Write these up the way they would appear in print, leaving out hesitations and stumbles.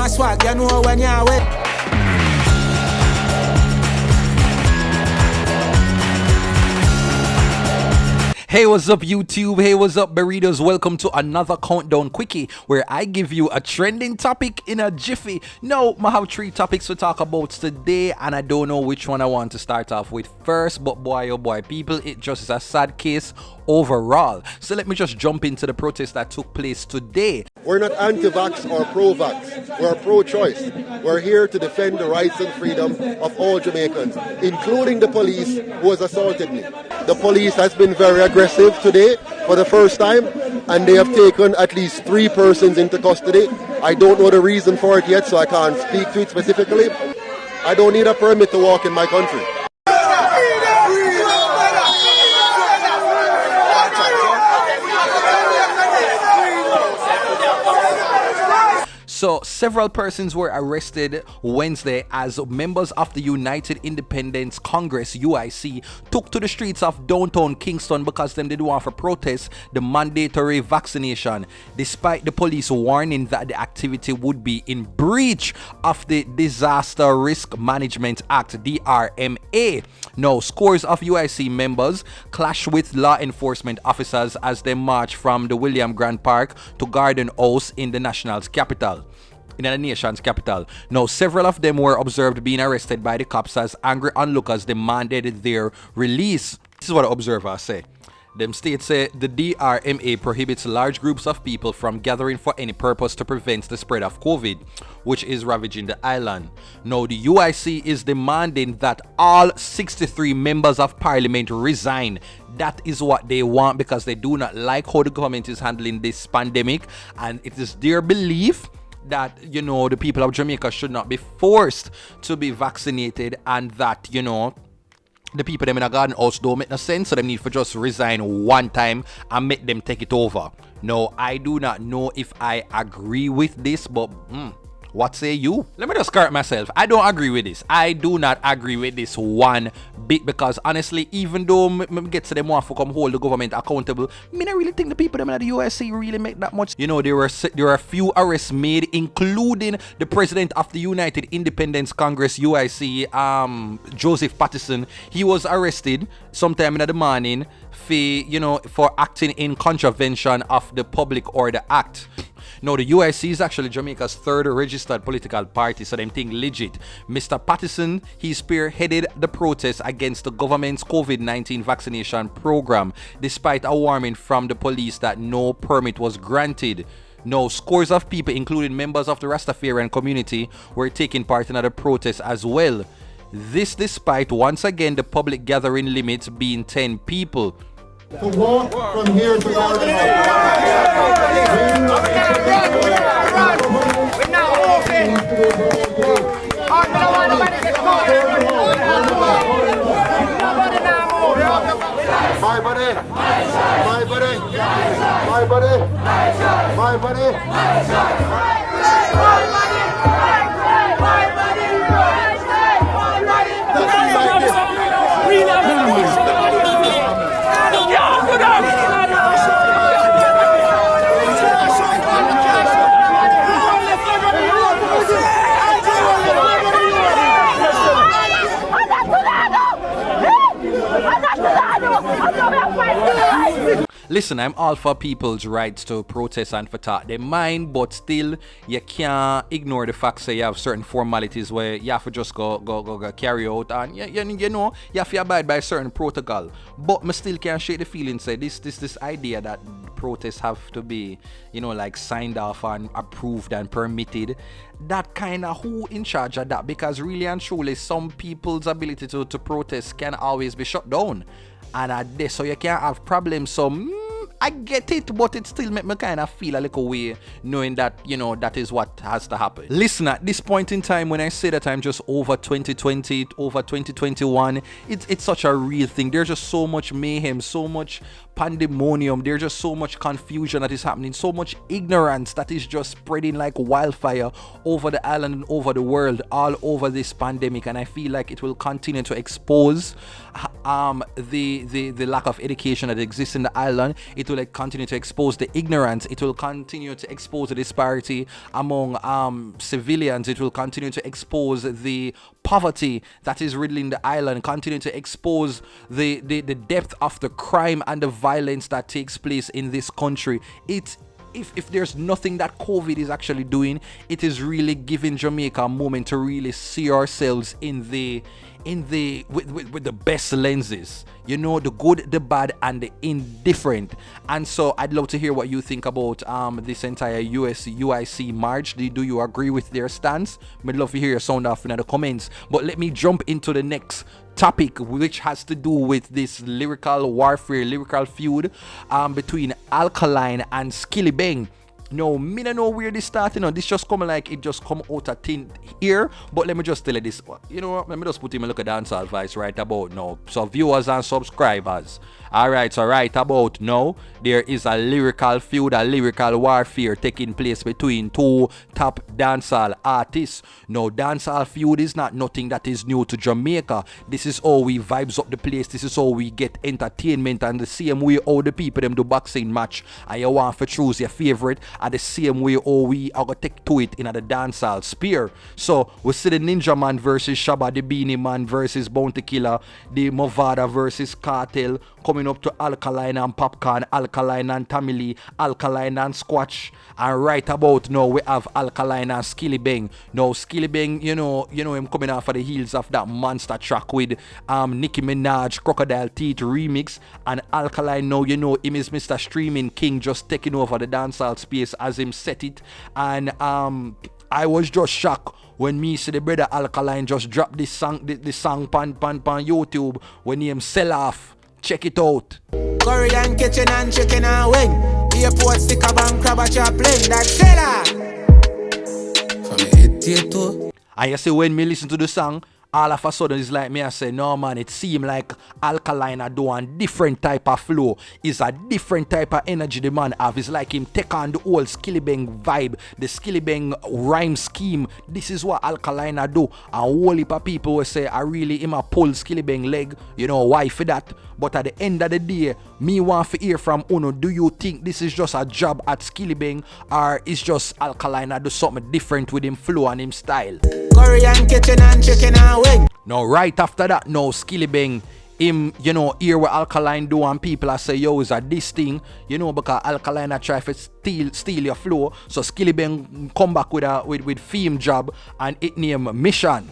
my swag, you know when you're with. Hey, what's up YouTube? Hey, what's up burritos? Welcome to another countdown quickie where I give you a trending topic in a jiffy. No, I have 3 topics to talk about today and I don't know which one I want to start off with first, but boy oh boy people, it just is a sad case overall. So let me just jump into the protest that took place today. We're not anti-vax or pro-vax. We're pro-choice. We're here to defend the rights and freedom of all Jamaicans, including the police who has assaulted me. The police has been very aggressive today for the first time, and they have taken at least 3 persons into custody. I don't know the reason for it yet, so I can't speak to it specifically. I don't need a permit to walk in my country. So several persons were arrested Wednesday as members of the United Independence Congress UIC took to the streets of downtown Kingston because them did want to protest the mandatory vaccination, despite the police warning that the activity would be in breach of the Disaster Risk Management Act DRMA. Now, scores of UIC members clashed with law enforcement officers as they marched from the William Grant Park to Garden House in the nation's capital. In the nation's capital. Now, several of them were observed being arrested by the cops as angry onlookers demanded their release. This is what observers say. Them states say the DRMA prohibits large groups of people from gathering for any purpose to prevent the spread of COVID, which is ravaging the island. Now, the UIC is demanding that all 63 members of parliament resign. That is what they want because they do not like how the government is handling this pandemic, and it is their belief that, you know, the people of Jamaica should not be forced to be vaccinated, and that, you know, the people them in a garden house don't make no sense, so they need to just resign one time and make them take it over. No, I do not know if I agree with this, but what say you? Let me just correct myself. I don't agree with this. I do not agree with this one bit because honestly, even though me get to them want to come hold the government accountable, I don't really think the people them in the USC really make that much. You know, there were a few arrests made, including the president of the United Independence Congress UIC, Joseph Patterson. He was arrested sometime in the morning for acting in contravention of the Public Order Act. Now, the UIC is actually Jamaica's 3rd registered political party, so them think legit. Mr. Patterson, he spearheaded the protest against the government's COVID-19 vaccination program, despite a warning from the police that no permit was granted. Now, scores of people, including members of the Rastafarian community, were taking part in the protest as well. This despite, once again, the public gathering limit being 10 people. To walk from here to Garden House. We're not moving. My buddy. My buddy. My buddy. My buddy. Listen, I'm all for people's rights to protest and for talk their mind, but still, you can't ignore the fact that you have certain formalities where you have to just go carry out, and you know, you have to abide by certain protocol. But I still can't shake the feeling, say this idea that protests have to be, you know, like signed off and approved and permitted. That kind of who in charge of that? Because really and truly, some people's ability to protest can always be shut down. And this, so you can't have problems. So I get it, but it still make me kind of feel a little way knowing that, you know, that is what has to happen. Listen, at this point in time, when I say that I'm just over 2020, over 2021, it's such a real thing. There's just so much mayhem, so much pandemonium, there's just so much confusion that is happening, so much ignorance that is just spreading like wildfire over the island and over the world, all over this pandemic. And I feel like it will continue to expose the lack of education that exists in the island. It will will continue to expose the ignorance. It will continue to expose the disparity among civilians. It will continue to expose the poverty that is riddling the island, continue to expose the depth of the crime and the violence that takes place in this country. If there's nothing that COVID is actually doing, it is really giving Jamaica a moment to really see ourselves with the best lenses, you know, the good, the bad, and the indifferent. And so I'd love to hear what you think about this entire UIC march. Do you agree with their stance? I'd love to hear your sound off in the comments. But let me jump into the next topic, which has to do with this lyrical warfare, lyrical feud between Alkaline and Skillibeng. No, me don't know where this started. This just come like it just come out of thin here. But let me just tell you this. You know what? Let me just put him a look at dancehall advice right about now. So viewers and subscribers. Alright, so right about now, there is a lyrical feud, a lyrical warfare taking place between two top dancehall artists. No, dancehall feud is not nothing that is new to Jamaica. This is how we vibes up the place. This is how we get entertainment, and the same way all the people them do boxing match and you want to choose your favorite, and the same way how we are going to take to it in the dancehall sphere. So we see the Ninja Man versus Shabba, the Beanie Man versus Bounty Killer, the Movada versus Cartel, coming up to Alkaline and Popcorn, Alkaline and Tamili, Alkaline and Squatch. And right about now we have Alkaline and Skillibeng. Now Skillibeng, you know him coming off of the heels of that monster track with Nicki Minaj, Crocodile Teeth remix. And Alkaline now, you know him is Mr. Streaming King, just taking over the dancehall space as him set it. And I was just shocked when me see the brother Alkaline just drop this song pan YouTube when him sell off. Check it out. Korean kitchen and chicken and wing. Airport sticker bank crab at your plane. That seller. From the head to your toe. And you see when me listen to the song, all of a sudden it's like me I say, no man, it seem like Alkaline are doing different type of flow. It's a different type of energy the man have. It's like him take on the old Skillibeng vibe, the Skillibeng rhyme scheme. This is what Alkaline are do. And whole heap of people will say, I really him a pull Skillibeng leg. You know why for that? But at the end of the day, me want to hear from Uno. Do you think this is just a job at Skillibeng, or is just Alkaline do something different with him flow and him style? Korean kitchen and chicken and wing. Now right after that, now Skillibeng, him, you know, hear what Alkaline do and people are say, yo, is a this thing, you know, because Alkaline are try to steal your flow. So Skillibeng come back with theme job and it name Mission.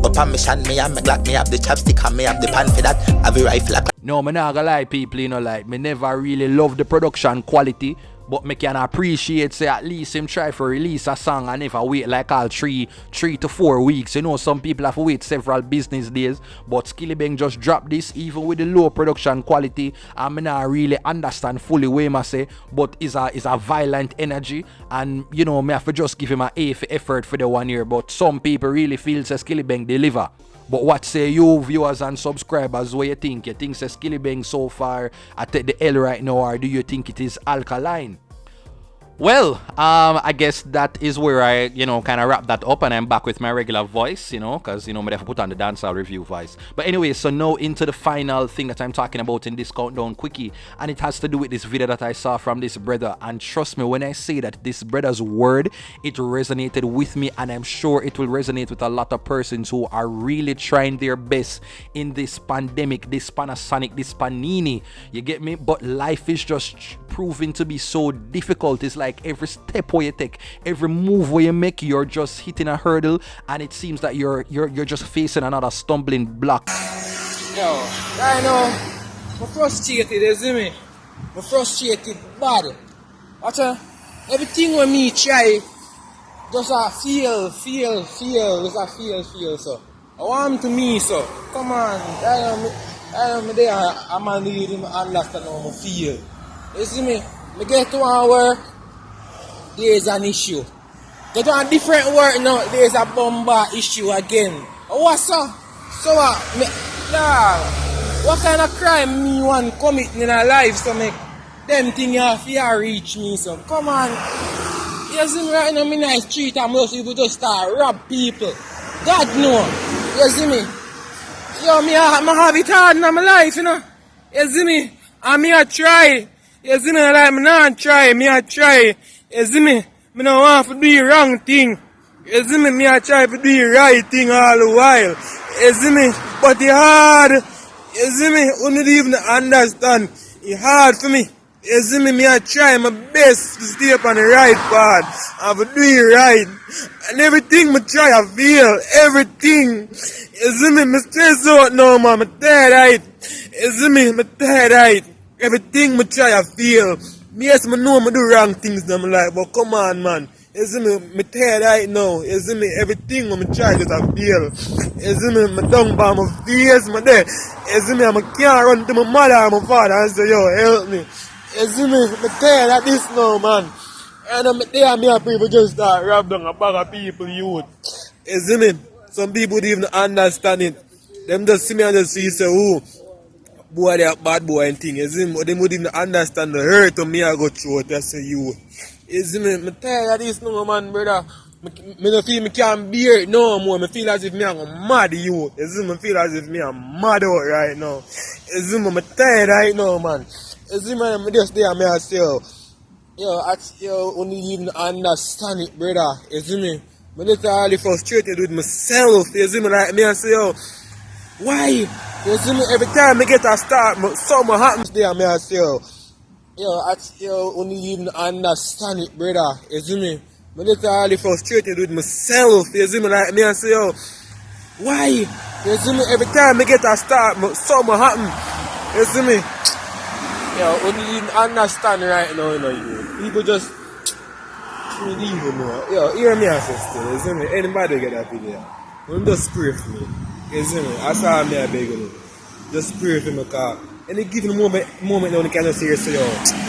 Upon mission, me and me Glock, me have the chopstick and me have the pan for that. Have a rifle. No, me not gonna lie, people, you know, like, me never really love the production quality, but me can appreciate, say, at least him try to release a song and if I wait like all 3 to 4 weeks. You know, some people have to wait several business days, but Skillibeng just dropped this even with the low production quality, and me not really understand fully what I say, but it's a violent energy, and you know, me have to just give him an A for effort for the 1 year, but some people really feel say Skillibeng deliver. But what say you, viewers and subscribers, what you think? You think say Skillibeng so far I take the L right now, or do you think it is Alkaline? Well, I guess that is where I, you know, kind of wrap that up, and I'm back with my regular voice, you know, because, you know, I have to put on the dancehall review voice. But anyway, so now into the final thing that I'm talking about in this countdown quickie, and it has to do with this video that I saw from this brother. And trust me when I say that this brother's word, it resonated with me, and I'm sure it will resonate with a lot of persons who are really trying their best in this pandemic, this Panasonic, this Panini, you get me? But life is just proving to be so difficult. It's like every step where you take, every move where you make, you're just hitting a hurdle, and it seems that you're just facing another stumbling block. Yo, I know. I'm frustrated, you see me? I'm frustrated bad. Watch everything when me try, just a feel, just a feel, so. I want to me, so. Come on, I know me there, I'm a lead, I understand how I feel. You see me? Me get to one work, there's an issue. Get to a different work now, there's a bomber issue again. What's so? So what? What kind of crime me want commit in a life so make them thing here reach me, so come on. You see me right now, me nice street and most people just start rob people. God know. You see me? Yo, me have it hard in my life, you know. You see me? And me I try. You see me, like, me not try, me a try. You see me, me don't want to do the wrong thing. You see me a try to do the right thing all the while. You see me, but it's hard. You see me, you don't even understand. It's hard for me. You see me a try my best to stay up on the right path. And to do it right. And everything me try, I feel. Everything. You see me stress out now, man. I'm tired, right? You see me tired, right? Everything me try, I feel. Yes, me know me do wrong things in my life, but come on, man. You see me tired right now. You see me, everything when me try, just I feel. You see me tongue by my face, my there. You see me, I can't run to my mother and my father and say, yo, help me. You see me tired of this now, man. And I'm there, me a people just start rob down a bag of people, youth. You see me, some people don't even understand it. Them just see me and just see, say, ooh. Boy, they are bad boy and thing. You see me? They wouldn't even understand the hurt of me I go through it. That's you. You see me? I'm tired of this no man, brother. Me don't feel me can't bear it no more. I feel as if me I'm mad you. You see me? I feel as if me I'm mad out right now. You see me? I'm tired right now, man. You see me? I'm just there and I say, yo, only even understand it, brother. You see me? I'm literally frustrated with myself. You see me? Like me I say, yo, why? You see me, every time I get a start, something happens there, I say, yo, only even understand it, brother. You see me? I'm literally frustrated with myself. You see me, like me, I say, yo, why? You see me, every time I get a start, something happens. You see me? Yo, only even understand right now, you know, you. People just, you don't even know. Yo, hear me, sister. You see me? Anybody get that video? Don't just pray for me. You see me? I saw me a beg you. Just pray for me, car. And they give me moment now they can just say, yo,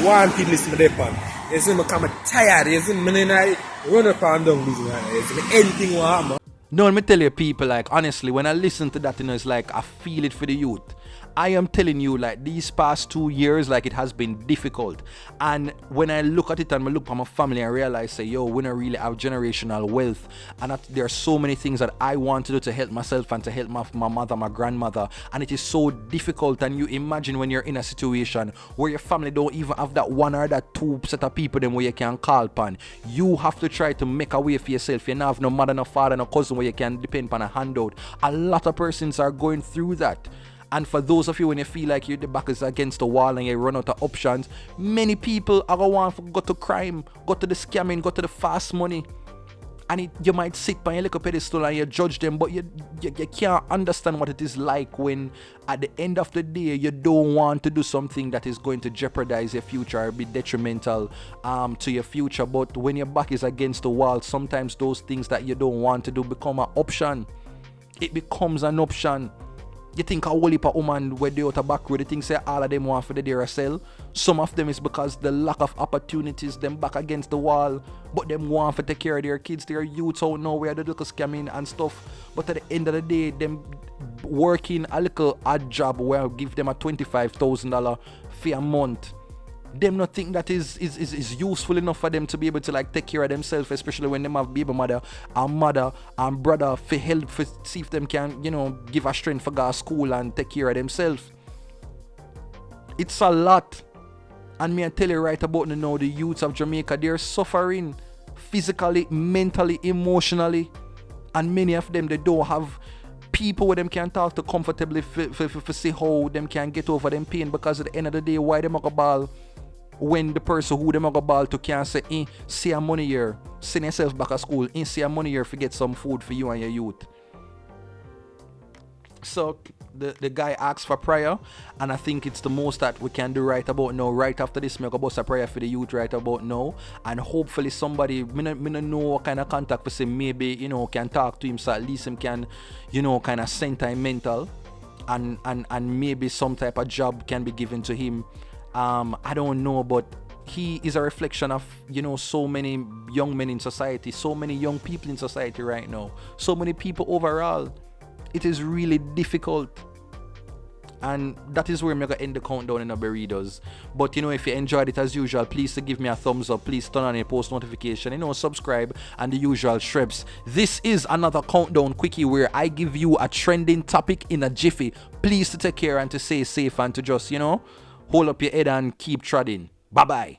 one people listen to their pan. You see me, I'm tired. You see me, I run up and down business. You see me, anything will happen. No, let me tell you people, like, honestly, when I listen to that, you know, it's like, I feel it for the youth. I am telling you, like, these past 2 years, like, it has been difficult. And when I look at it and I look at my family, I realize, say, yo, we don't really have generational wealth. And that there are so many things that I want to do to help myself and to help my mother, my grandmother. And it is so difficult. And you imagine when you're in a situation where your family don't even have that one or that two set of people them where you can call upon. You have to try to make a way for yourself. You don't have no mother, no father, no cousin where you can depend on a handout. A lot of persons are going through that. And for those of you when you feel like your back is against the wall and you run out of options, many people are going to want to go to crime, go to the scamming, go to the fast money. And you might sit by your little pedestal and you judge them, but you can't understand what it is like when at the end of the day you don't want to do something that is going to jeopardize your future or be detrimental to your future. But when your back is against the wall, sometimes those things that you don't want to do become an option. It becomes an option. You think a whole heap of women where they out of back road, they think say all of them want for the dare sell. Some of them is because the lack of opportunities, them back against the wall, but them want to take care of their kids, their youths out nowhere, the little scamming and stuff. But at the end of the day, them working a little odd job where give them a $25,000 for a month. Them not think that is useful enough for them to be able to like take care of themselves, especially when them have baby mother and brother for help for see if them can, you know, give a strength for go to school and take care of themselves. It's a lot. And me I tell you right about now, the youths of Jamaica, they're suffering physically, mentally, emotionally, and many of them they don't have people where them can talk to comfortably for see how them can get over them pain, because at the end of the day, why them go ball when the person who them go ball to can say, see a money here, send yourself back to school, see a money here to get some food for you and your youth. So the guy asks for prayer, and I think it's the most that we can do right about now. Right after this, me go bust a prayer for the youth right about now, and hopefully somebody, me no know what kind of contact for say maybe, you know, can talk to him, so at least him can, you know, kind of sentimental, and maybe some type of job can be given to him. I don't know, but he is a reflection of, you know, so many young men in society, so many young people in society right now, so many people overall. It is really difficult. And that is where I'm going to end the countdown in the burritos. But, you know, if you enjoyed it as usual, please to give me a thumbs up. Please turn on your post notification. You know, subscribe and the usual shreps. This is another countdown quickie where I give you a trending topic in a jiffy. Please to take care and to stay safe and to just, you know, hold up your head and keep treading. Bye-bye.